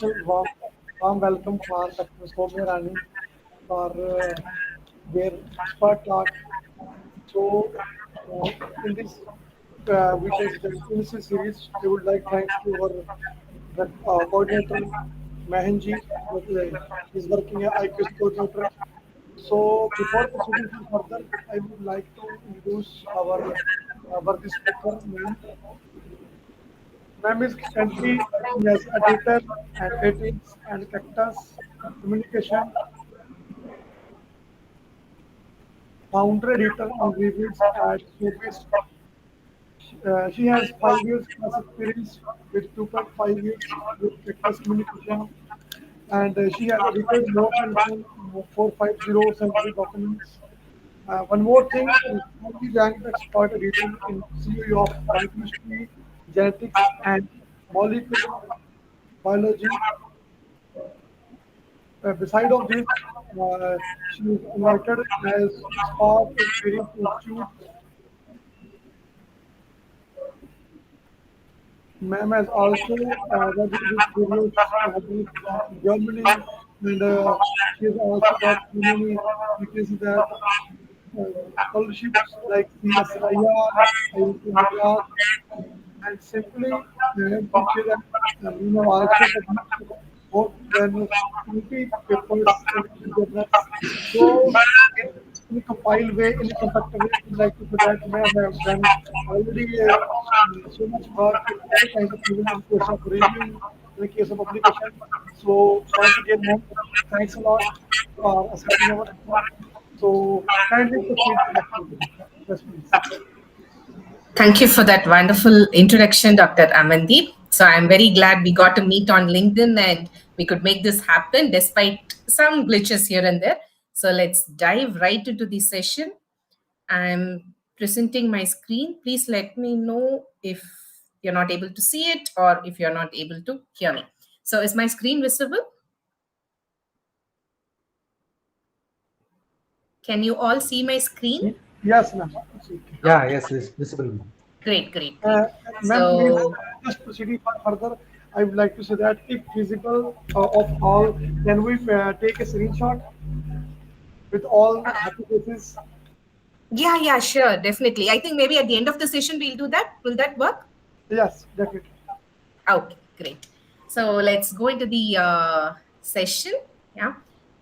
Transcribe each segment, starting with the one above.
warm, warm welcome for Dr. SOWMIYA RANI for their expert talk. So, in this in this series, I would like thanks to our coordinator Mahenji, who is working as IQAC coordinator. So, before proceeding further, I would like to introduce our worthy speaker, ma'am. Ma'am is currently working as editor at Editage and Cactus Communication, founder editor and reviews at Service. She has 5 years plus experience with 2.5 years with Cactus Communication, and she has edited more than 450 scientific documents. One more thing, is highly ranked expert editor in CE of biochemistry, genetics, and molecular biology. Beside of this, she is invited as part of Parent Institute. Ma'am has also worked with various Germany, and she has also got many because that scholarships like CSIR, IQAC, and simply teacher that also published more than 20 papers in journals. So, in a compiled way, in a compact way, I'd like to put that I have done already so much work with all kinds of things in case of review, in the case of publication. So, once again, ma'am, thanks a lot for accepting our offer. So, kindly proceed back to you. Yes, please. Thank you for that wonderful introduction, Dr. Amandeep. So I'm very glad we got to meet on LinkedIn and we could make this happen despite some glitches here and there. So let's dive right into the session. I'm presenting my screen. Please let me know if you're not able to see it or if you're not able to hear me. So is my screen visible? Can you all see my screen? Yes, ma'am. Yeah, yes, it's visible. Great. Ma'am, please, So just proceeding further, I would like to say that if feasible of all, can we take a screenshot with all happy faces? yeah, sure, definitely. I think maybe at the end of the session we'll do that. Will that work? Yes, definitely. Okay, great. So let's go into the session. Yeah.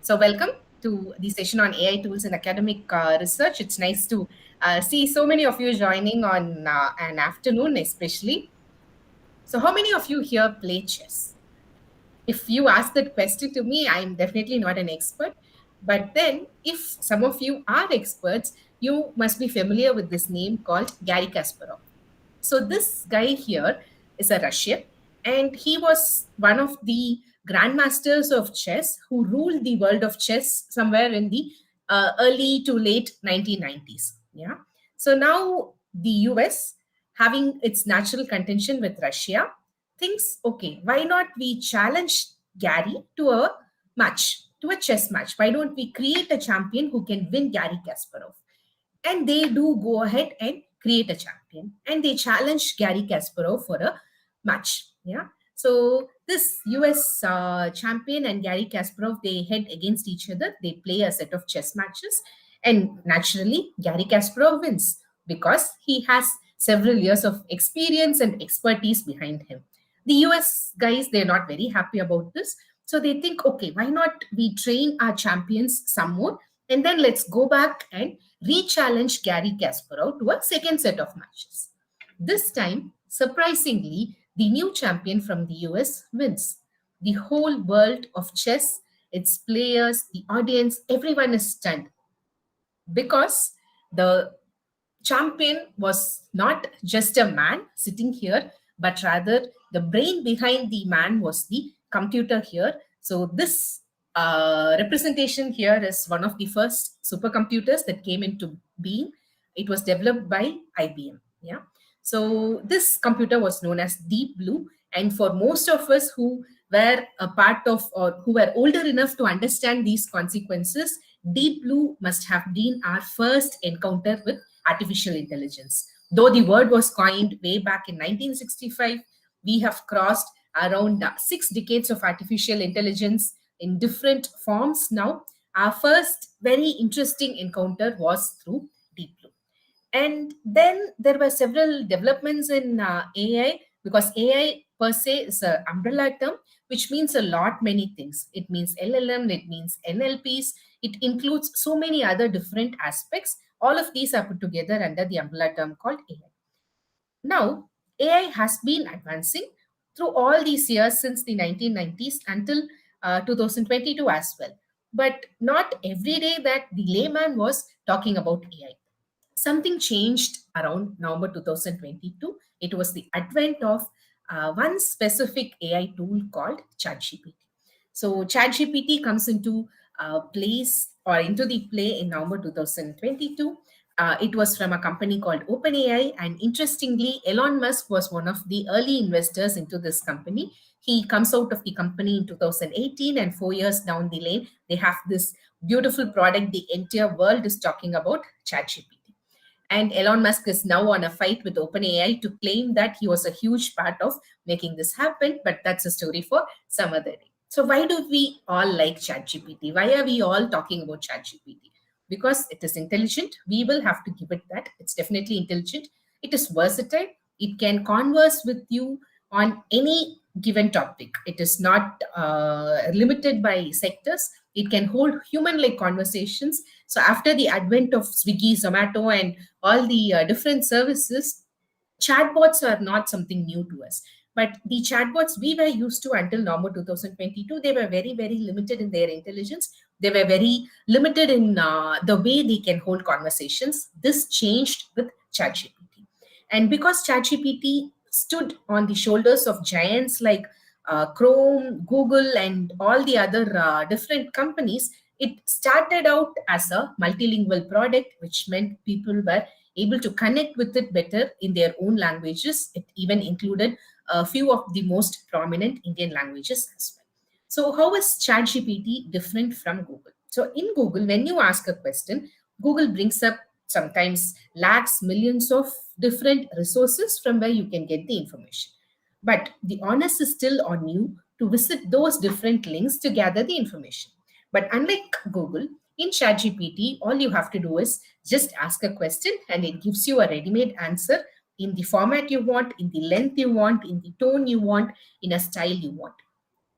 So welcome to the session on AI tools in academic research. It's nice to see so many of you joining on an afternoon, especially. So how many of you here play chess? If you ask that question to me, I'm definitely not an expert. But then, if some of you are experts, you must be familiar with this name called Garry Kasparov. So this guy here is a Russian, and he was one of the grandmasters of chess who ruled the world of chess somewhere in the early to late 1990s. Yeah. So now the US, having its natural contention with Russia, thinks, okay, why not we challenge Gary to a match, to a chess match? Why don't we create a champion who can win Garry Kasparov? And they do go ahead and create a champion, and they challenge Garry Kasparov for a match. Yeah. So this US champion and Garry Kasparov, they head against each other. They play a set of chess matches, and naturally, Garry Kasparov wins because he has several years of experience and expertise behind him. The US guys, they're not very happy about this. So they think, okay, why not we train our champions some more, and then let's go back and re-challenge Garry Kasparov to a second set of matches. This time, surprisingly, the new champion from the US wins. The whole world of chess, its players, the audience, everyone is stunned because the champion was not just a man sitting here, but rather the brain behind the man was the computer here. So this representation here is one of the first supercomputers that came into being. It was developed by IBM. Yeah. So this computer was known as Deep Blue, and for most of us who were a part of or who were older enough to understand these consequences, Deep Blue must have been our first encounter with artificial intelligence. Though the word was coined way back in 1965, we have crossed around 6 decades of artificial intelligence in different forms now, our first very interesting encounter was through Deep Blue. And then there were several developments in AI, because AI per se is an umbrella term which means a lot many things. It means LLM, it means NLPs, it includes so many other different aspects. All of these are put together under the umbrella term called AI. Now, AI has been advancing through all these years since the 1990s until 2022 as well. But not every day that the layman was talking about AI. Something changed around November 2022. It was the advent of one specific AI tool called ChatGPT. So ChatGPT comes into place or into the play in November 2022. It was from a company called OpenAI, and interestingly, Elon Musk was one of the early investors into this company. He comes out of the company in 2018, and 4 years down the lane, they have this beautiful product the entire world is talking about, ChatGPT. And Elon Musk is now on a fight with OpenAI to claim that he was a huge part of making this happen, but that's a story for some other day. So why do we all like ChatGPT? Why are we all talking about ChatGPT? Because it is intelligent. We will have to give it that. It's definitely intelligent. It is versatile. It can converse with you on any given topic. It is not limited by sectors. It can hold human-like conversations. So after the advent of Swiggy, Zomato, and all the different services, chatbots are not something new to us. But the chatbots we were used to until November 2022, they were very, very limited in their intelligence. They were very limited in the way they can hold conversations. This changed with ChatGPT. And because ChatGPT stood on the shoulders of giants like Chrome, Google, and all the other different companies, it started out as a multilingual product, which meant people were able to connect with it better in their own languages. It even included a few of the most prominent Indian languages as well. So how is ChatGPT different from Google? So in Google, when you ask a question, Google brings up sometimes lakhs, millions of different resources from where you can get the information. But the onus is still on you to visit those different links to gather the information. But unlike Google, in ChatGPT, all you have to do is just ask a question and it gives you a ready-made answer in the format you want, in the length you want, in the tone you want, in a style you want.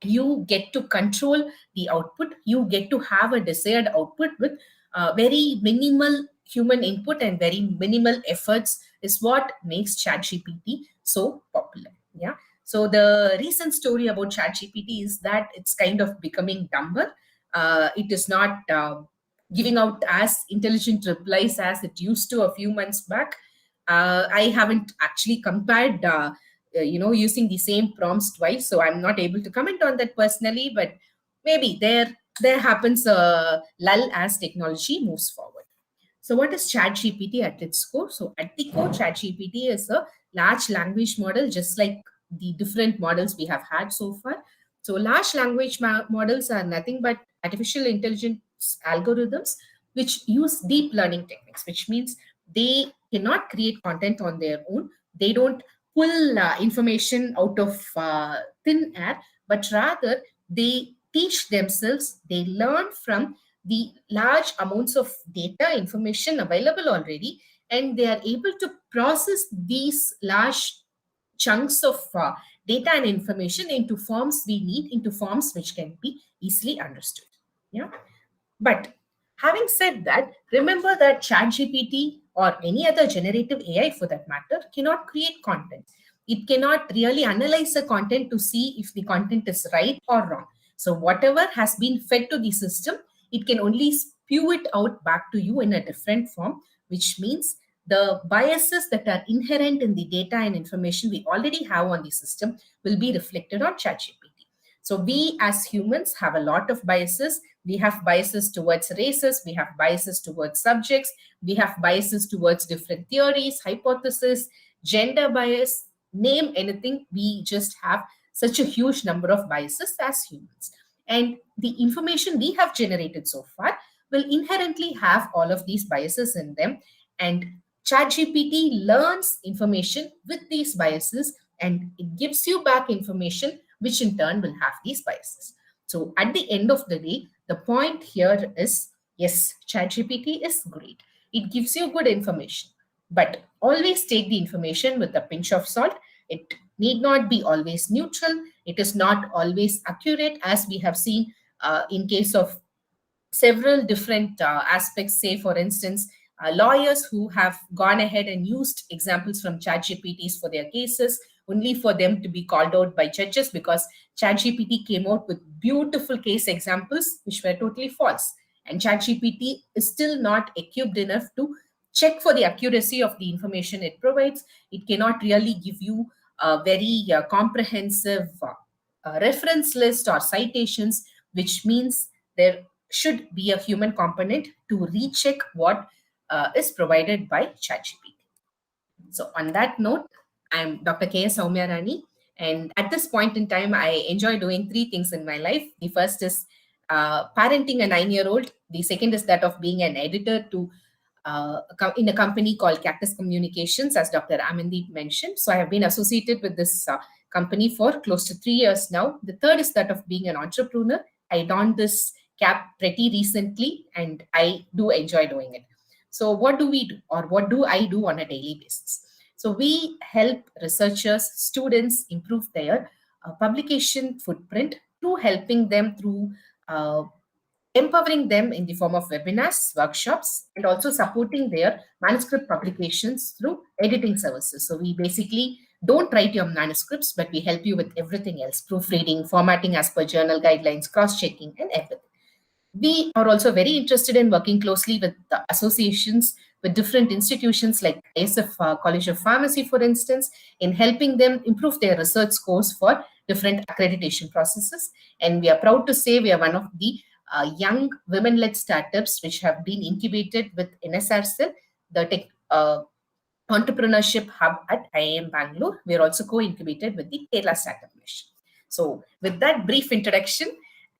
You get to control the output. You get to have a desired output with very minimal human input and very minimal efforts is what makes ChatGPT so popular. Yeah. So the recent story about ChatGPT is that it's kind of becoming dumber. It is not giving out as intelligent replies as it used to a few months back. I haven't actually compared, using the same prompts twice, so I'm not able to comment on that personally. But maybe there happens a lull as technology moves forward. So what is ChatGPT at its core? So at the core, ChatGPT is a large language model, just like the different models we have had so far. So large language models are nothing but artificial intelligence algorithms which use deep learning techniques, which means they cannot create content on their own. They don't pull information out of thin air, but rather they teach themselves, they learn from the large amounts of data information available already, and they are able to process these large chunks of data and information into forms we need, into forms which can be easily understood. Yeah. But having said that, remember that ChatGPT or any other generative AI for that matter cannot create content. It cannot really analyze the content to see if the content is right or wrong. So whatever has been fed to the system, it can only spew it out back to you in a different form, which means the biases that are inherent in the data and information we already have on the system will be reflected on ChatGPT. So we as humans have a lot of biases. We have biases towards races, we have biases towards subjects, we have biases towards different theories, hypotheses, gender bias, name anything. We just have such a huge number of biases as humans. And the information we have generated so far will inherently have all of these biases in them. And ChatGPT learns information with these biases and it gives you back information which in turn will have these biases. So at the end of the day, the point here is, yes, ChatGPT is great. It gives you good information, but always take the information with a pinch of salt. It need not be always neutral. It is not always accurate, as we have seen in case of several different aspects. Say, for instance, lawyers who have gone ahead and used examples from ChatGPTs for their cases, only for them to be called out by judges because ChatGPT came out with beautiful case examples which were totally false. And ChatGPT is still not equipped enough to check for the accuracy of the information it provides. It cannot really give you a very comprehensive reference list or citations, which means there should be a human component to recheck what is provided by ChatGPT. So on that note, I'm Dr. SOWMIYA RANI, and at this point in time, I enjoy doing three things in my life. The first is parenting a 9-year-old. The second is that of being an editor in a company called Cactus Communications, as Dr. Amandeep mentioned. So I have been associated with this company for close to 3 years now. The third is that of being an entrepreneur. I donned this cap pretty recently, and I do enjoy doing it. So what do we do, or what do I do on a daily basis? So we help researchers, students improve their publication footprint through helping them through empowering them in the form of webinars, workshops, and also supporting their manuscript publications through editing services. So we basically don't write your manuscripts, but we help you with everything else: proofreading, formatting as per journal guidelines, cross-checking, and everything. We are also very interested in working closely with the associations, with different institutions like ISF College of Pharmacy, for instance, in helping them improve their research scores for different accreditation processes. And we are proud to say we are one of the young women-led startups which have been incubated with NSRCell, the entrepreneurship hub at IIM Bangalore. We are also co-incubated with the Kerala Startup Mission. So with that brief introduction,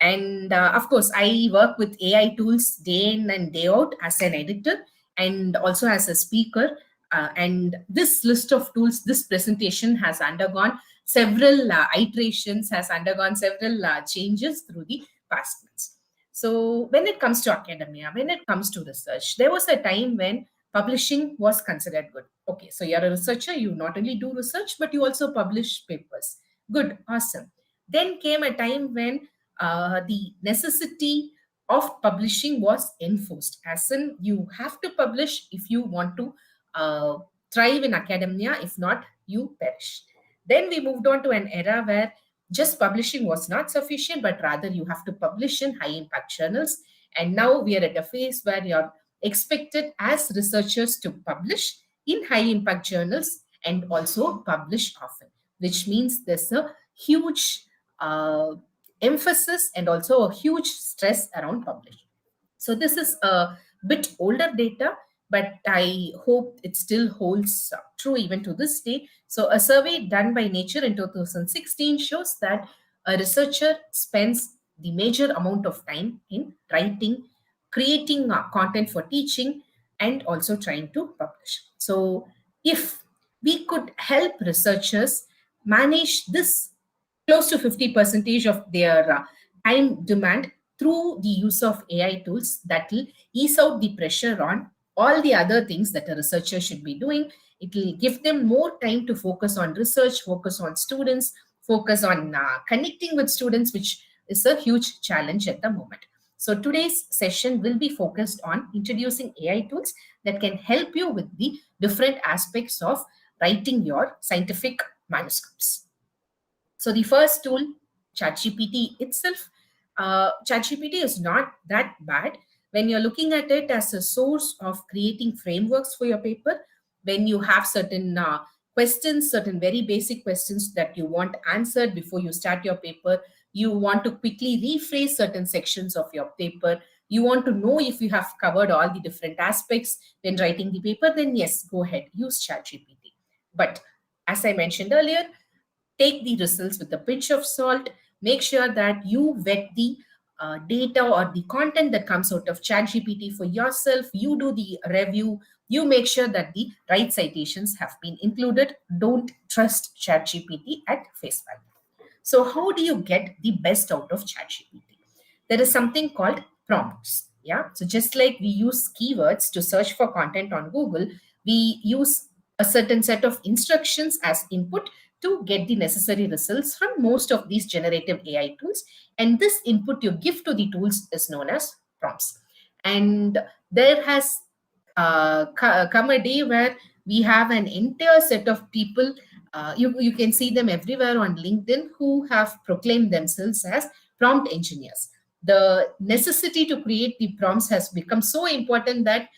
and of course, I work with AI tools day in and day out as an editor and also as a speaker. And this list of tools, this presentation has undergone several iterations, has undergone several changes through the past months. So when it comes to academia, when it comes to research, there was a time when publishing was considered good. Okay, so you're a researcher, you not only do research, but you also publish papers. Good, awesome. Then came a time when the necessity of publishing was enforced, as in you have to publish if you want to thrive in academia. If not, you perish. Then we moved on to an era where just publishing was not sufficient, but rather you have to publish in high impact journals. And now we are at a phase where you're expected as researchers to publish in high impact journals and also publish often, which means there's a huge emphasis and also a huge stress around publishing. So this is a bit older data, but I hope it still holds true even to this day. So a survey done by Nature in 2016 shows that a researcher spends the major amount of time in writing, creating content for teaching, and also trying to publish. So if we could help researchers manage this close to 50% of their time demand through the use of AI tools, that will ease out the pressure on all the other things that a researcher should be doing. It will give them more time to focus on research, focus on students, focus on connecting with students, which is a huge challenge at the moment. So today's session will be focused on introducing AI tools that can help you with the different aspects of writing your scientific manuscripts. So the first tool, ChatGPT itself, ChatGPT is not that bad when you're looking at it as a source of creating frameworks for your paper. When you have certain questions, certain very basic questions that you want answered before you start your paper, you want to quickly rephrase certain sections of your paper, you want to know if you have covered all the different aspects when writing the paper, then yes, go ahead, use ChatGPT. But as I mentioned earlier, take the results with a pinch of salt. Make sure that you vet the data or the content that comes out of ChatGPT for yourself. You do the review. You make sure that the right citations have been included. Don't trust ChatGPT at face value. So how do you get the best out of ChatGPT? There is something called prompts. Yeah. So just like we use keywords to search for content on Google, we use a certain set of instructions as input to get the necessary results from most of these generative AI tools. And this input you give to the tools is known as prompts. And there has come a day where we have an entire set of people. You can see them everywhere on LinkedIn who have proclaimed themselves as prompt engineers. The necessity to create the prompts has become so important that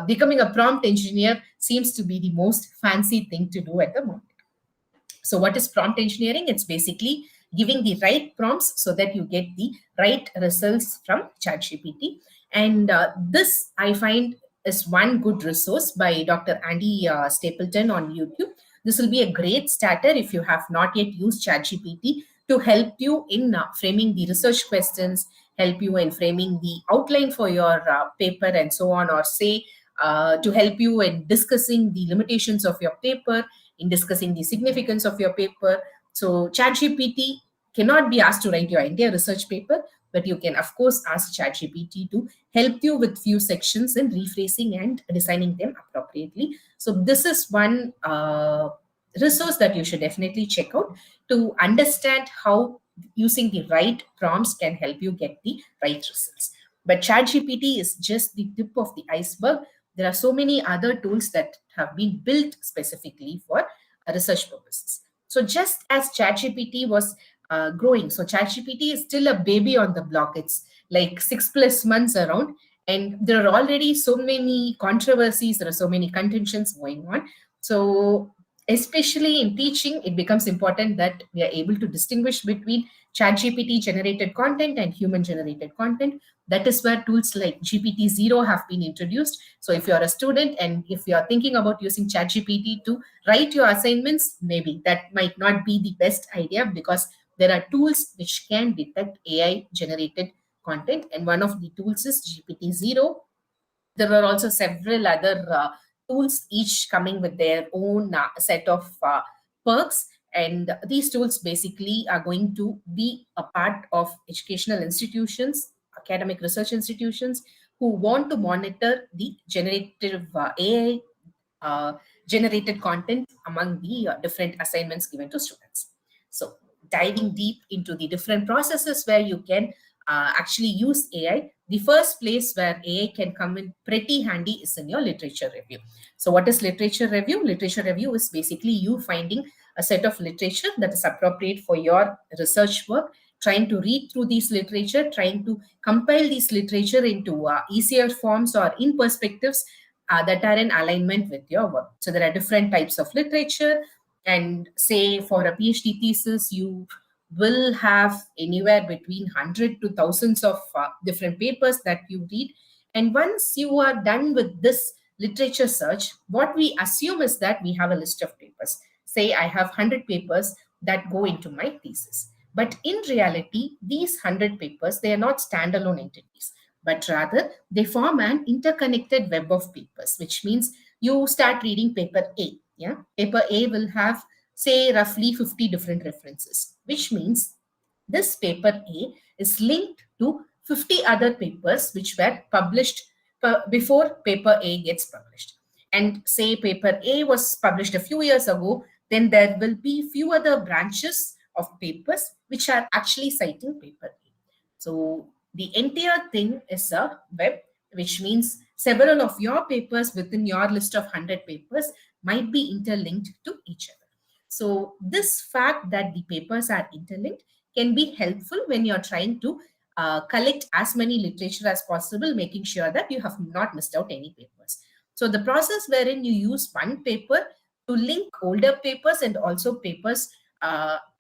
becoming a prompt engineer seems to be the most fancy thing to do at the moment. So what is prompt engineering? It's basically giving the right prompts so that you get the right results from ChatGPT. And this I find is one good resource by Dr. Andy Stapleton on YouTube. This will be a great starter if you have not yet used ChatGPT to help you in framing the research questions, help you in framing the outline for your paper and so on, or say to help you in discussing the limitations of your paper, in discussing the significance of your paper. So ChatGPT cannot be asked to write your entire research paper, but you can of course ask ChatGPT to help you with few sections in rephrasing and designing them appropriately. So this is one resource that you should definitely check out to understand how using the right prompts can help you get the right results. But ChatGPT is just the tip of the iceberg. There are so many other tools that have been built specifically for research purposes. So just as ChatGPT was growing, so ChatGPT is still a baby on the block. It's like 6+ months around, and there are already so many controversies. There are so many contentions going on. So especially in teaching, it becomes important that we are able to distinguish between ChatGPT generated content and human generated content. That is where tools like GPT-0 have been introduced. So if you're a student and if you're thinking about using ChatGPT to write your assignments, maybe that might not be the best idea, because there are tools which can detect AI generated content. And one of the tools is GPT-0. There are also several other tools, each coming with their own set of perks. And these tools basically are going to be a part of educational institutions, academic research institutions, who want to monitor the generative AI generated content among the different assignments given to students. So diving deep into the different processes where you can actually use AI, the first place where AI can come in pretty handy is in your literature review. So what is literature review? Literature review is basically you finding a set of literature that is appropriate for your research work, trying to read through these literature, trying to compile these literature into easier forms or in perspectives that are in alignment with your work. So there are different types of literature, and say for a PhD thesis, you will have anywhere between 100 to thousands of different papers that you read. And once you are done with this literature search, what we assume is that we have a list of papers. Say I have 100 papers that go into my thesis. But in reality, these 100 papers, they are not standalone entities, but rather they form an interconnected web of papers, which means you start reading paper A. Yeah, paper A will have, say, roughly 50 different references, which means this paper A is linked to 50 other papers which were published before paper A gets published. And say paper A was published a few years ago, then there will be few other branches of papers which are actually citing paper A. So the entire thing is a web, which means several of your papers within your list of 100 papers might be interlinked to each other. So this fact that the papers are interlinked can be helpful when you're trying to collect as many literature as possible, making sure that you have not missed out any papers. So the process wherein you use one paper to link older papers and also papers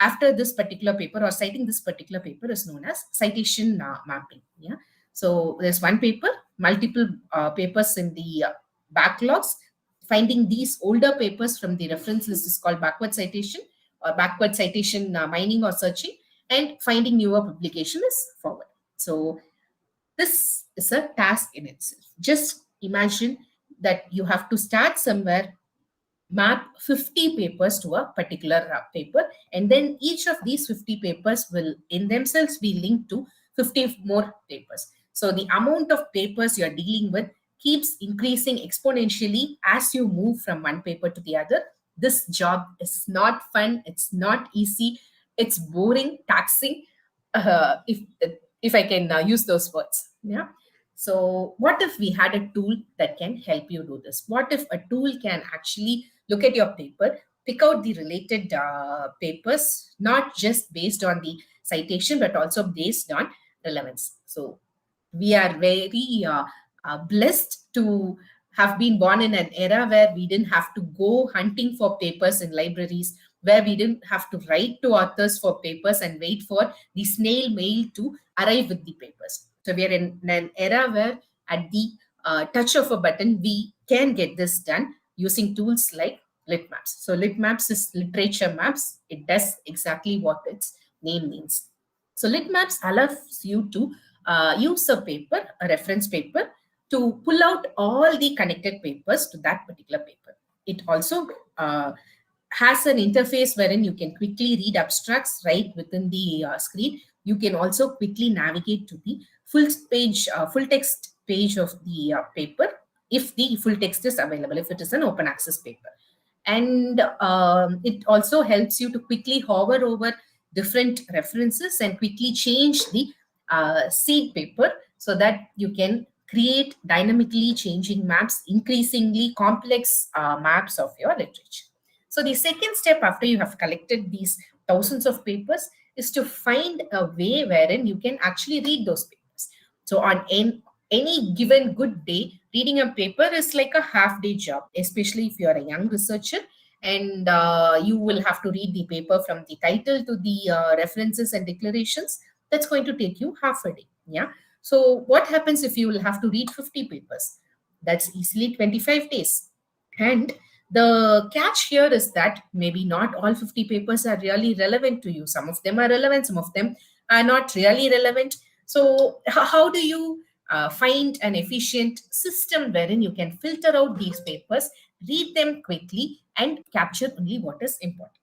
after this particular paper or citing this particular paper is known as citation mapping. Yeah. So there's one paper, multiple papers in the backlogs. Finding these older papers from the reference list is called backward citation or backward citation mining or searching, and finding newer publication is forward. So this is a task in itself. Just imagine that you have to start somewhere map 50 papers to a particular paper, and then each of these 50 papers will in themselves be linked to 50 more papers. So the amount of papers you're dealing with keeps increasing exponentially as you move from one paper to the other. This job is not fun, it's not easy, it's boring, taxing, if I can use those words. Yeah. So what if we had a tool that can help you do this? What if a tool can actually look at your paper, pick out the related papers, not just based on the citation, but also based on relevance? So we are very blessed to have been born in an era where we didn't have to go hunting for papers in libraries, where we didn't have to write to authors for papers and wait for the snail mail to arrive with the papers. So we are in an era where at the touch of a button, we can get this done using tools like LitMaps. So LitMaps is literature maps. It does exactly what its name means. So LitMaps allows you to use a paper, a reference paper, to pull out all the connected papers to that particular paper. It also has an interface wherein you can quickly read abstracts right within the screen. You can also quickly navigate to the full text page of the paper if the full text is available, if it is an open access paper. And it also helps you to quickly hover over different references and quickly change the seed paper so that you can create dynamically changing maps, increasingly complex maps of your literature. So the second step after you have collected these thousands of papers is to find a way wherein you can actually read those papers. So on any given good day, reading a paper is like a half-day job, especially if you're a young researcher, and you will have to read the paper from the title to the references and declarations. That's going to take you half a day. Yeah. So what happens if you will have to read 50 papers? That's easily 25 days. And the catch here is that maybe not all 50 papers are really relevant to you. Some of them are relevant, some of them are not really relevant. So how do you find an efficient system wherein you can filter out these papers, read them quickly, and capture only what is important?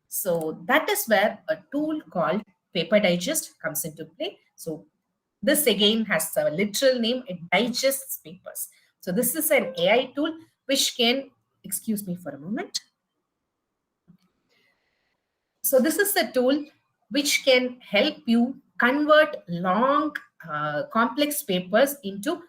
So that is where a tool called Paper Digest comes into play. So this again has a literal name, it digests papers. So this is an AI tool which can, excuse me for a moment. So this is a tool which can help you convert long, complex papers into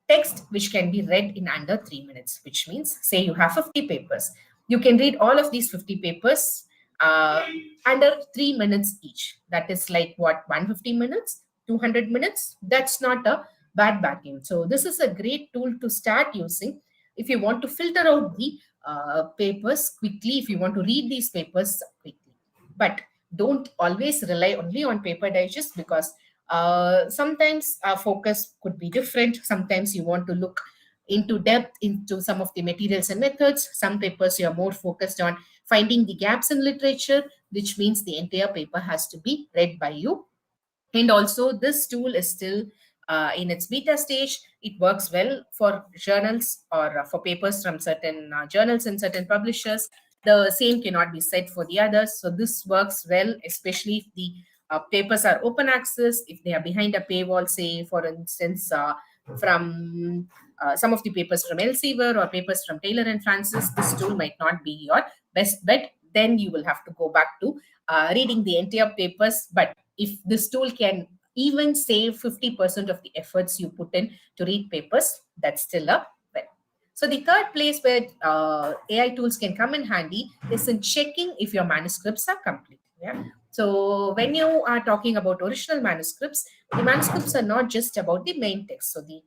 text which can be read in under 3 minutes, which means, say you have 50 papers. You can read all of these 50 papers under 3 minutes each. That is like what, 150 minutes, 200 minutes? That's not a bad bargain. So this is a great tool to start using if you want to filter out the papers quickly, if you want to read these papers quickly. But don't always rely only on Paper Digest, because sometimes our focus could be different. Sometimes you want to look into depth into some of the materials and methods. Some papers you're more focused on finding the gaps in literature, which means the entire paper has to be read by you. And also this tool is still in its beta stage. It works well for journals or for papers from certain journals and certain publishers. The same cannot be said for the others. So this works well, especially if the papers are open access, if they are behind a paywall, say, for instance, from some of the papers from Elsevier or papers from Taylor and Francis, this tool might not be your best bet. Then you will have to go back to reading the entire papers. But if this tool can even save 50% of the efforts you put in to read papers, that's still a win. So the third place where AI tools can come in handy is in checking if your manuscripts are complete. Yeah. So when you are talking about original manuscripts, the manuscripts are not just about the main text. So the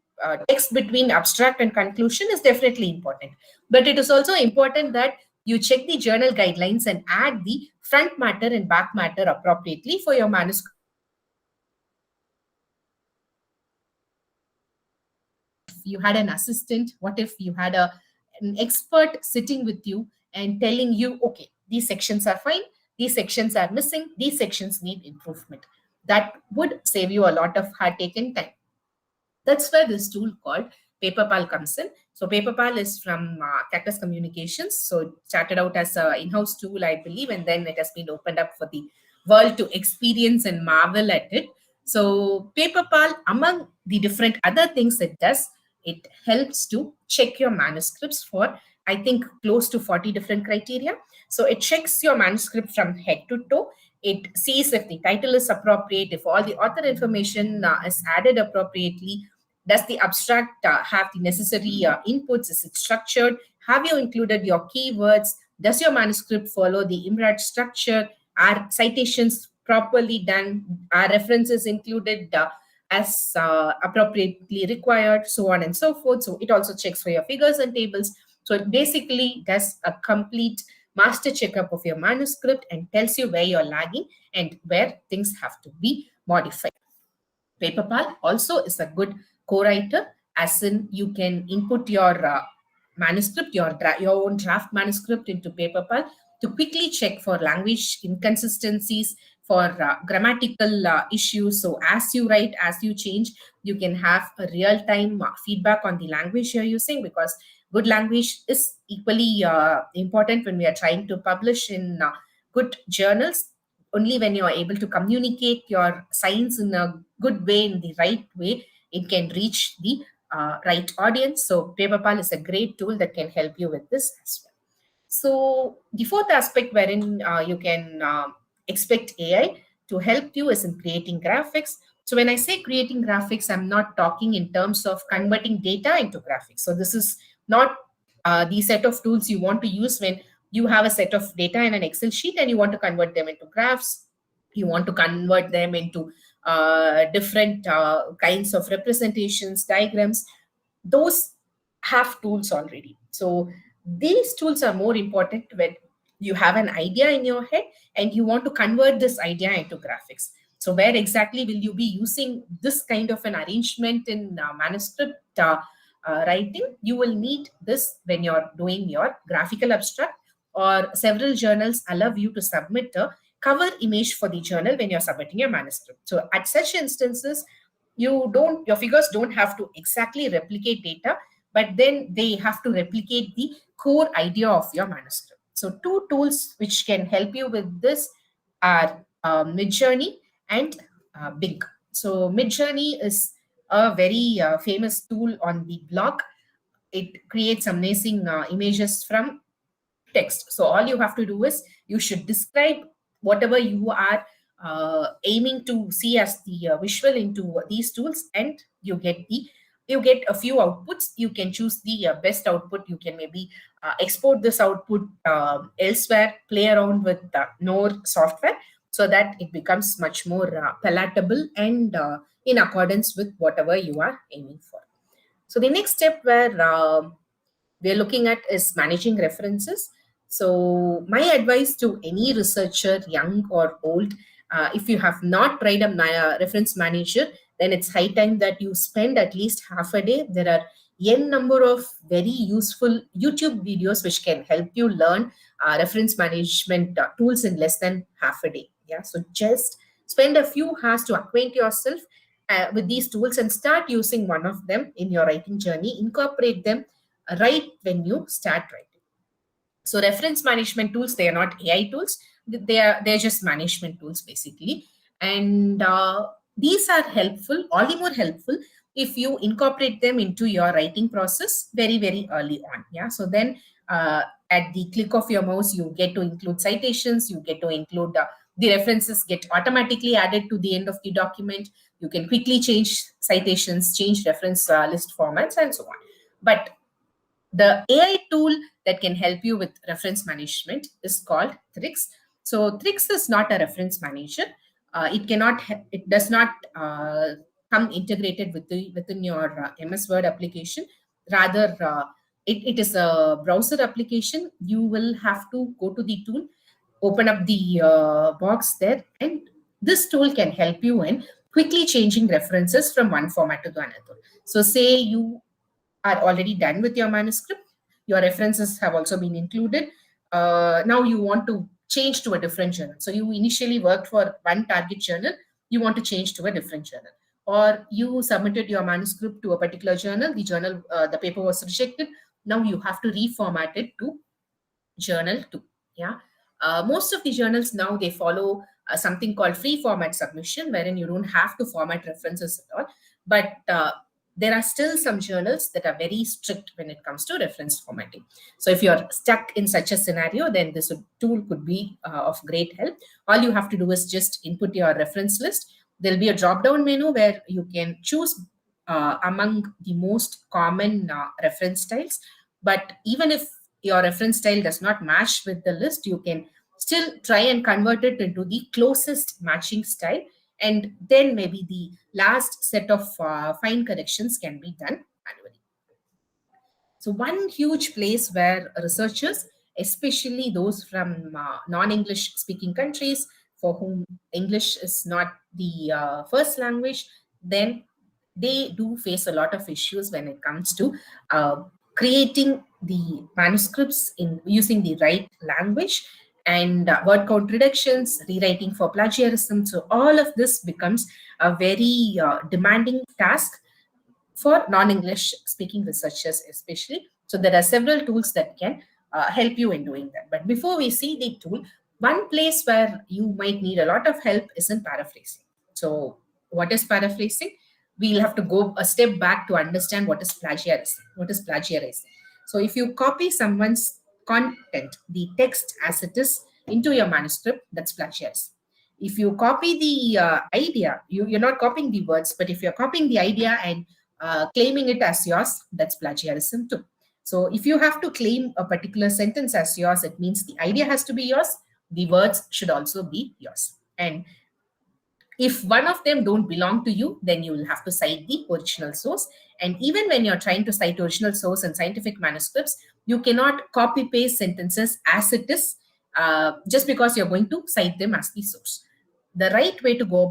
text between abstract and conclusion is definitely important. But it is also important that you check the journal guidelines and add the front matter and back matter appropriately for your manuscript. You had an assistant, what if you had an expert sitting with you and telling you, okay, these sections are fine, these sections are missing, these sections need improvement? That would save you a lot of heartache and time. That's where this tool called PaperPal comes in. So PaperPal is from Cactus Communications. So it started out as an in-house tool, I believe, and then it has been opened up for the world to experience and marvel at it. So PaperPal, among the different other things it does, it helps to check your manuscripts for, I think, close to 40 different criteria. So it checks your manuscript from head to toe. It sees if the title is appropriate, if all the author information is added appropriately. Does the abstract have the necessary inputs? Is it structured? Have you included your keywords? Does your manuscript follow the IMRAD structure? Are citations properly done? Are references included as appropriately required? So on and so forth. So it also checks for your figures and tables. So it basically does a complete master checkup of your manuscript and tells you where you're lagging and where things have to be modified. PaperPal also is a good co-writer, as in you can input your manuscript, your own draft manuscript into PaperPal to quickly check for language inconsistencies, for grammatical issues. So as you write, as you change, you can have a real-time feedback on the language you're using, because good language is equally important when we are trying to publish in good journals. Only when you are able to communicate your science in a good way, in the right way, it can reach the right audience. So PaperPal is a great tool that can help you with this as well. So the fourth aspect wherein you can expect AI to help you is in creating graphics. So when I say creating graphics, I'm not talking in terms of converting data into graphics. So this is not the set of tools you want to use when you have a set of data in an Excel sheet and you want to convert them into graphs. You want to convert them into different kinds of representations, diagrams. Those have tools already. So these tools are more important when you have an idea in your head and you want to convert this idea into graphics. So where exactly will you be using this kind of an arrangement in manuscript writing? You will need this when you're doing your graphical abstract, or several journals allow you to submit a cover image for the journal when you're submitting your manuscript. So at such instances, your figures don't have to exactly replicate data, but then they have to replicate the core idea of your manuscript. So two tools which can help you with this are Midjourney and Bing. So Midjourney is a very famous tool on the blog. It creates amazing images from text. So all you have to do is you should describe whatever you are aiming to see as the visual into these tools, and you get a few outputs. You can choose the best output. You can maybe export this output elsewhere, play around with more software so that it becomes much more palatable and in accordance with whatever you are aiming for. So the next step where we're looking at is managing references. So my advice to any researcher, young or old, if you have not tried a reference manager, then it's high time that you spend at least half a day. There are n number of very useful YouTube videos which can help you learn reference management tools in less than half a day. Yeah, so just spend a few hours to acquaint yourself with these tools and start using one of them in your writing journey. Incorporate them right when you start writing. So reference management tools, they are not AI tools. They're just management tools basically. And these are helpful, all the more helpful if you incorporate them into your writing process very, very early on. Yeah. So then at the click of your mouse, you get to include citations, you get to include the references get automatically added to the end of the document. You can quickly change citations, change reference list formats, and so on. But the AI tool that can help you with reference management is called Trix. So Trix is not a reference manager. It does not come integrated within your MS Word application. Rather, it is a browser application. You will have to go to the tool, open up the box there, and this tool can help you in quickly changing references from one format to the another. So say you are already done with your manuscript, your references have also been included. Now you want to change to a different journal. So you initially worked for one target journal, you want to change to a different journal. or you submitted your manuscript to a particular journal, the paper was rejected. Now you have to reformat it to journal 2. Yeah. Most of the journals now, they follow something called free format submission, wherein you don't have to format references at all. But there are still some journals that are very strict when it comes to reference formatting. So if you're stuck in such a scenario, then this tool could be of great help. All you have to do is just input your reference list. There'll be a drop down menu where you can choose among the most common reference styles. But even if your reference style does not match with the list, you can still try and convert it into the closest matching style. And then maybe the last set of fine corrections can be done manually. So one huge place where researchers, especially those from non-English speaking countries for whom English is not the first language, then they do face a lot of issues when it comes to creating the manuscripts in using the right language, and word count reductions, rewriting for plagiarism. So all of this becomes a very demanding task for non-English speaking researchers especially. So there are several tools that can help you in doing that. But before we see the tool, one place where you might need a lot of help is in paraphrasing. So what is paraphrasing? We'll have to go a step back to understand what is plagiarism. What is plagiarizing? So if you copy someone's content, the text as it is, into your manuscript, that's plagiarism. If you copy the idea, you're not copying the words, but if you're copying the idea and claiming it as yours, that's plagiarism too. So if you have to claim a particular sentence as yours, it means the idea has to be yours, the words should also be yours. And if one of them don't belong to you, then you will have to cite the original source. And even when you're trying to cite original source in scientific manuscripts, you cannot copy paste sentences as it is just because you're going to cite them as the source. The right way to go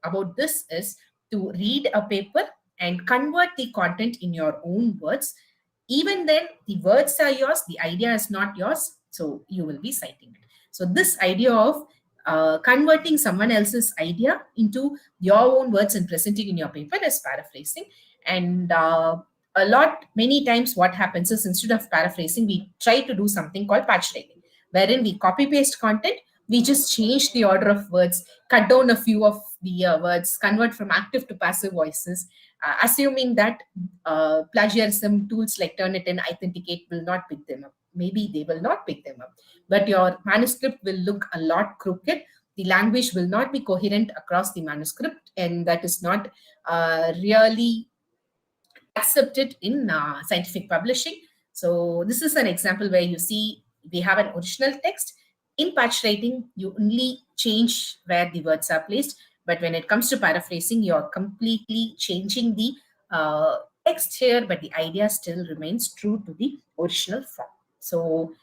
about this is to read a paper and convert the content in your own words. Even then, the words are yours, the idea is not yours, so you will be citing it. So this idea of converting someone else's idea into your own words and presenting in your paper is paraphrasing. And many times what happens is, instead of paraphrasing, we try to do something called patch writing, wherein we copy paste content, we just change the order of words, cut down a few of the words, convert from active to passive voices, assuming that plagiarism tools like Turnitin, Authenticate will not pick them up. Maybe they will not pick them up, but your manuscript will look a lot crooked. The language will not be coherent across the manuscript, and that is not really accepted in scientific publishing. So this is an example where you see we have an original text. In patch writing, you only change where the words are placed, but when it comes to paraphrasing, you're completely changing the text here, but the idea still remains true to the original form. So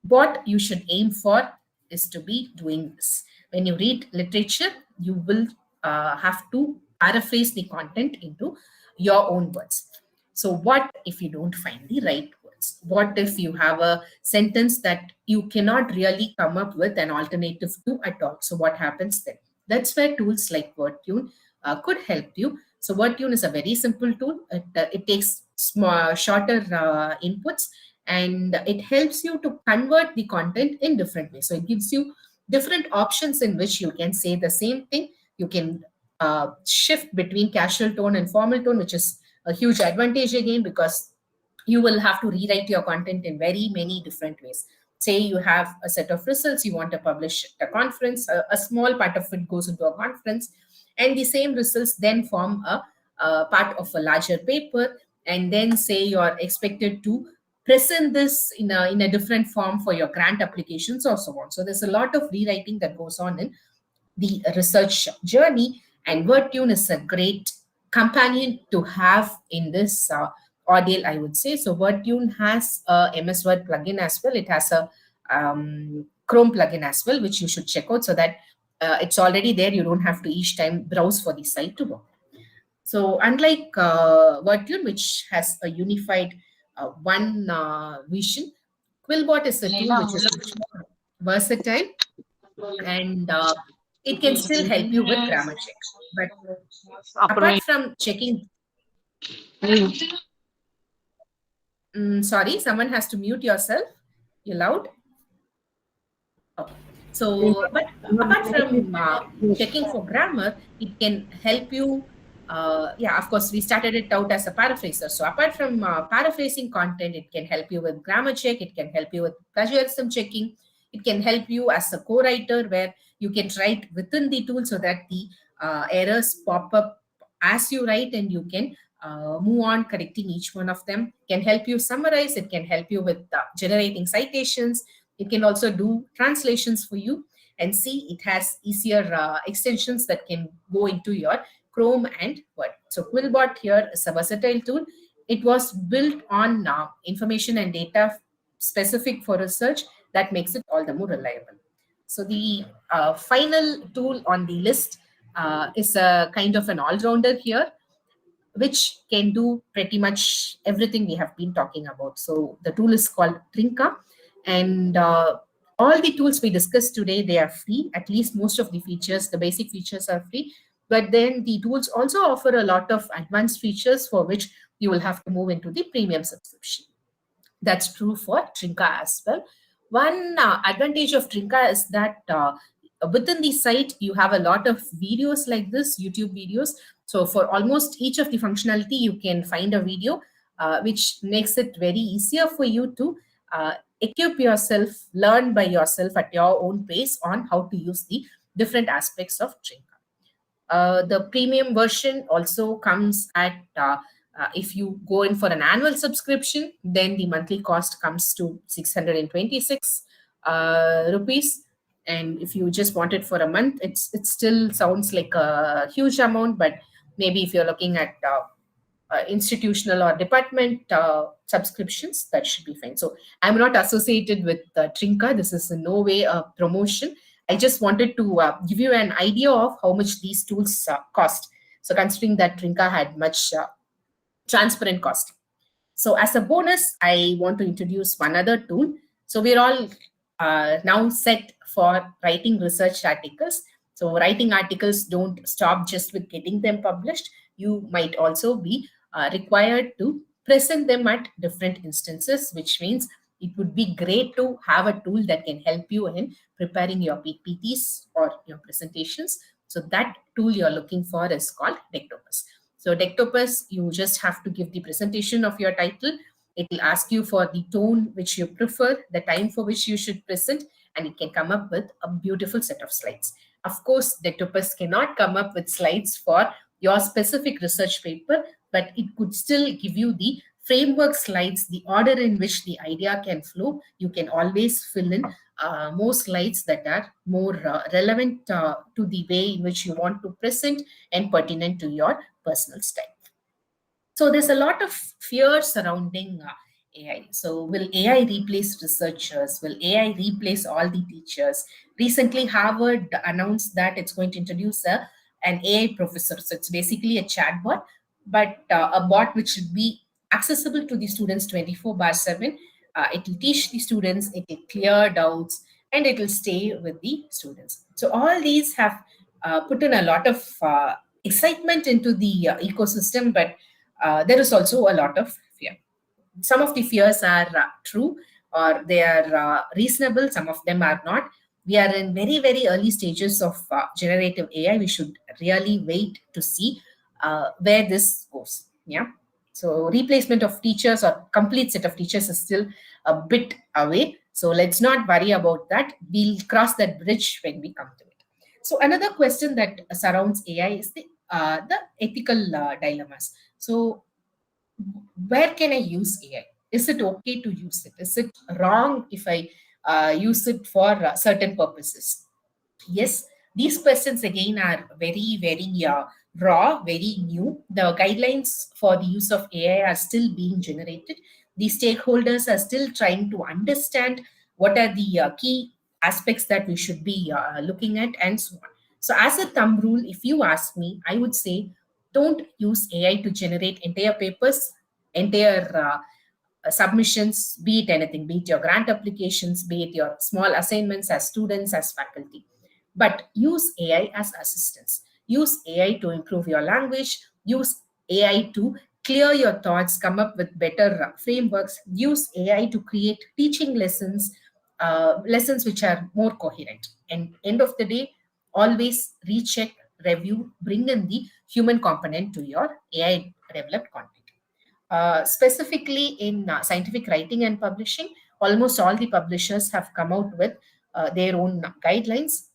what you should aim for is to be doing this. When you read literature, you will have to paraphrase the content into your own words. So what if you don't find the right words? What if you have a sentence that you cannot really come up with an alternative to at all? So what happens then? That's where tools like WordTune could help you. So WordTune is a very simple tool. It takes shorter inputs, and it helps you to convert the content in different ways. So it gives you different options in which you can say the same thing. You can shift between casual tone and formal tone, which is a huge advantage again, because you will have to rewrite your content in very many different ways. Say you have a set of results you want to publish at a conference, a small part of it goes into a conference, and the same results then form a part of a larger paper, and then say you're expected to present this in a different form for your grant applications or so on. So there's a lot of rewriting that goes on in the research journey, and WordTune is a great companion to have in this ordeal, I would say. So WordTune has a MS Word plugin as well. It has a Chrome plugin as well, which you should check out, so that it's already there. You don't have to each time browse for the site to work. So unlike WordTune, which has a unified one vision, Quillbot is a tool which is much more versatile, and it can still help you with grammar check. But apart from checking, sorry, someone has to mute yourself. You're loud. Oh. So, but apart from checking for grammar, it can help you. Yeah, of course, we started it out as a paraphraser. So, apart from paraphrasing content, it can help you with grammar check. It can help you with plagiarism checking. It can help you as a co-writer, where you can write within the tool so that the errors pop up as you write, and you can move on correcting each one of them. It can help you summarize. It can help you with generating citations. It can also do translations for you, and see it has easier extensions that can go into your Chrome and Word. So Quillbot here is a versatile tool. It was built on information and data specific for research that makes it all the more reliable. So the final tool on the list is a kind of an all-rounder here, which can do pretty much everything we have been talking about. So the tool is called Trinka, and all the tools we discussed today, they are free. At least most of the features, the basic features are free. But then the tools also offer a lot of advanced features for which you will have to move into the premium subscription. That's true for Trinka as well. One advantage of Trinka is that within the site, you have a lot of videos like this, YouTube videos. So for almost each of the functionality, you can find a video, which makes it very easier for you to equip yourself, learn by yourself at your own pace on how to use the different aspects of Trinka. The premium version also comes at, if you go in for an annual subscription, then the monthly cost comes to 626 rupees. And if you just want it for a month, it still sounds like a huge amount, but maybe if you're looking at institutional or department subscriptions, that should be fine. So I'm not associated with Trinka. This is in no way a promotion. I just wanted to give you an idea of how much these tools cost. So considering that Trinka had much transparent costing. So as a bonus, I want to introduce one other tool. So we're all now set for writing research articles. So writing articles don't stop just with getting them published. You might also be required to present them at different instances, which means it would be great to have a tool that can help you in preparing your PPTs or your presentations. So that tool you're looking for is called Dectopus. So Dectopus, you just have to give the presentation of your title. It will ask you for the tone which you prefer, the time for which you should present, and it can come up with a beautiful set of slides. Of course, Dectopus cannot come up with slides for your specific research paper, but it could still give you the framework slides, the order in which the idea can flow. You can always fill in more slides that are more relevant to the way in which you want to present and pertinent to your personal style. So there's a lot of fear surrounding AI. So will AI replace researchers? Will AI replace all the teachers? Recently, Harvard announced that it's going to introduce an AI professor. So it's basically a chatbot, but a bot which should be accessible to the students 24/7. It will teach the students, it will clear doubts, and it will stay with the students. So all these have put in a lot of excitement into the ecosystem, but there is also a lot of fear. Some of the fears are true, or they are reasonable. Some of them are not. We are in very, very early stages of generative AI. We should really wait to see where this goes. Yeah. So replacement of teachers or complete set of teachers is still a bit away. So let's not worry about that. We'll cross that bridge when we come to it. So another question that surrounds AI is the ethical dilemmas. So where can I use AI? Is it okay to use it? Is it wrong if I use it for certain purposes? Yes, these questions again are very, very raw, very new. The guidelines for the use of AI are still being generated. The stakeholders are still trying to understand what are the key aspects that we should be looking at, and so on. So, as a thumb rule, if you ask me, I would say don't use AI to generate entire papers, entire submissions, be it anything, be it your grant applications, be it your small assignments as students, as faculty. but use AI as assistance. Use AI to improve your language. Use AI to clear your thoughts, come up with better frameworks. Use AI to create teaching lessons, lessons which are more coherent. And end of the day, always recheck, review, bring in the human component to your AI developed content. Specifically in scientific writing and publishing, almost all the publishers have come out with their own guidelines.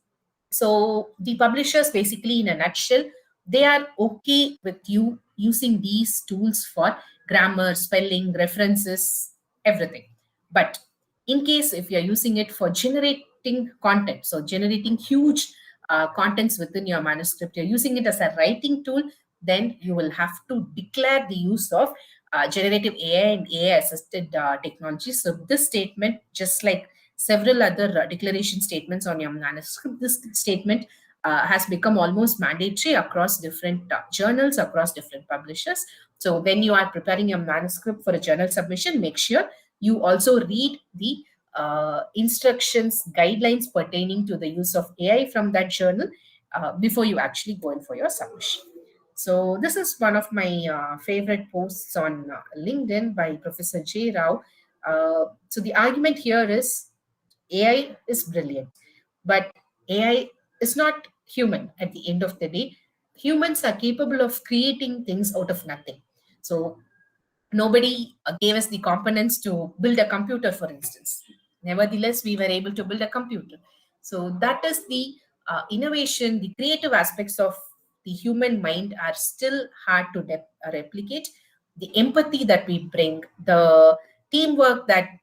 So the publishers, basically, in a nutshell, they are okay with you using these tools for grammar, spelling, references, everything. But in case if you're using it for generating content, so generating huge contents within your manuscript, you're using it as a writing tool, then you will have to declare the use of generative AI and AI assisted technologies. So this statement, just like several other declaration statements on your manuscript, this statement has become almost mandatory across different journals, across different publishers. So when you are preparing your manuscript for a journal submission, make sure you also read the instructions, guidelines pertaining to the use of AI from that journal before you actually go in for your submission. So this is one of my favorite posts on LinkedIn by Professor J. Rao. So the argument here is AI is brilliant, but AI is not human at the end of the day. Humans are capable of creating things out of nothing. So nobody gave us the components to build a computer, for instance. Nevertheless, we were able to build a computer. So that is the innovation, the creative aspects of the human mind are still hard to replicate. The empathy that we bring, the teamwork that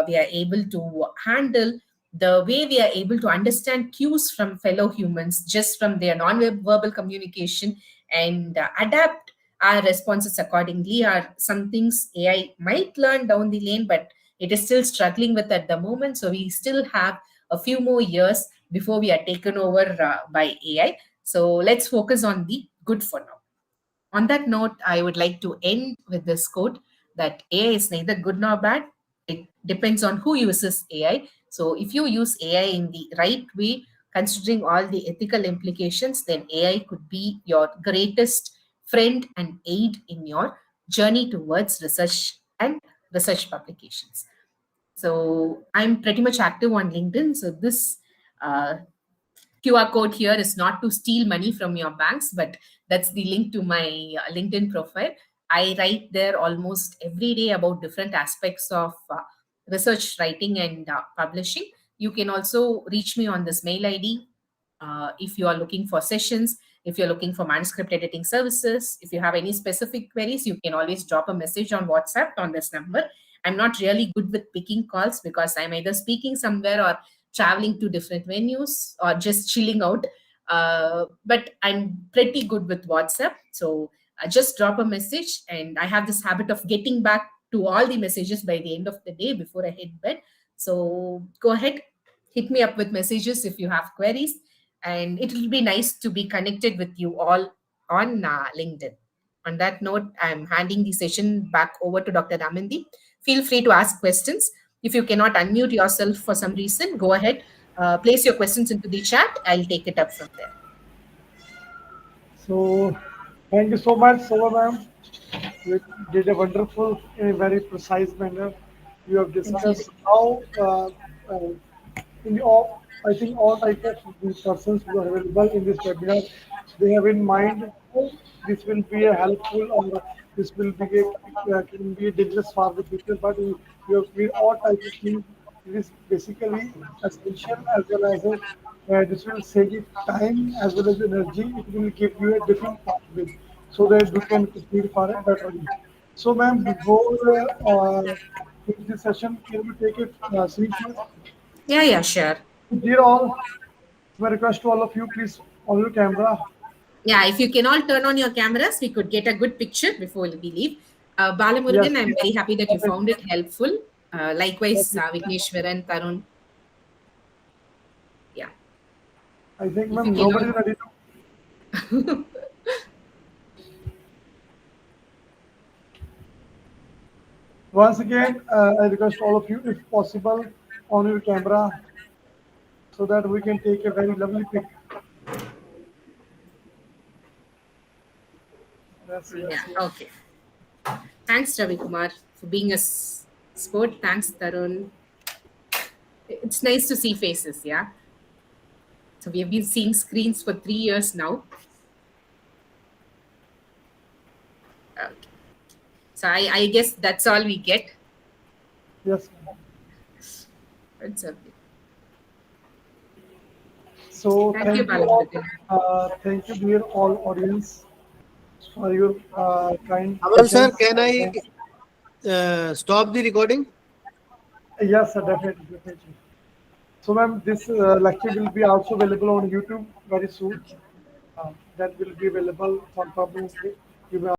we are able to handle, the way we are able to understand cues from fellow humans just from their non-verbal communication and adapt our responses accordingly are some things AI might learn down the lane, but it is still struggling with at the moment. So we still have a few more years before we are taken over by AI. So let's focus on the good for now. On that note, I would like to end with this quote that AI is neither good nor bad. It depends on who uses AI. So if you use AI in the right way, considering all the ethical implications, then AI could be your greatest friend and aid in your journey towards research and research publications. So I'm pretty much active on LinkedIn. So this uh, QR code here is not to steal money from your banks, but that's the link to my LinkedIn profile. I write there almost every day about different aspects of research writing and publishing. You can also reach me on this mail ID if you are looking for sessions, if you're looking for manuscript editing services, if you have any specific queries, you can always drop a message on WhatsApp on this number. I'm not really good with picking calls because I'm either speaking somewhere or traveling to different venues or just chilling out. But I'm pretty good with WhatsApp. So just drop a message, and I have this habit of getting back to all the messages by the end of the day before I hit bed. So go ahead, hit me up with messages if you have queries, and it will be nice to be connected with you all on LinkedIn. On that note, I'm handing the session back over to Dr. Ramandi. Feel free to ask questions. If you cannot unmute yourself for some reason, go ahead, place your questions into the chat. I'll take it up from there. So, thank you so much, Sova ma'am. You did a wonderful, in a very precise manner. You have Thank you. discussed how, in all, I think all type of the persons who are available in this webinar, they have in mind how this will be a helpful or this will be a, can be a dangerous for the future. But you have made all type of things. It is basically essential as well as this will save you time as well as energy. It will give you a different pathway so that you can proceed for a better way. So, ma'am, before finish this session, can we take a screenshot? Yeah, sure. Dear all, my request to all of you, please on your camera. Yeah, if you can all turn on your cameras, we could get a good picture before we leave. Yes, Balamurugan, I'm please. very happy that you found it helpful. Likewise, Vigneshwaran, Tarun. Yeah, I think, if you ma'am, can nobody is all. ready to. Once again, I request all of you, if possible, on your camera. so that we can take a very lovely pic. Yes, yes, Yeah. yes. Okay. Thanks, Ravi Kumar, for being a sport. Thanks, Tarun. It's nice to see faces. Yeah. So we have been seeing screens for 3 years now. Okay. So I guess that's all we get. Yes. It's okay. So Thank you, thank you all. Balakrishnan. Thank you, dear all audience, for your kind Aman sir, presence. can I stop the recording? Yes, sir, definitely, definitely. So, ma'am, this lecture will be also available on YouTube very soon. That will be available for public. You may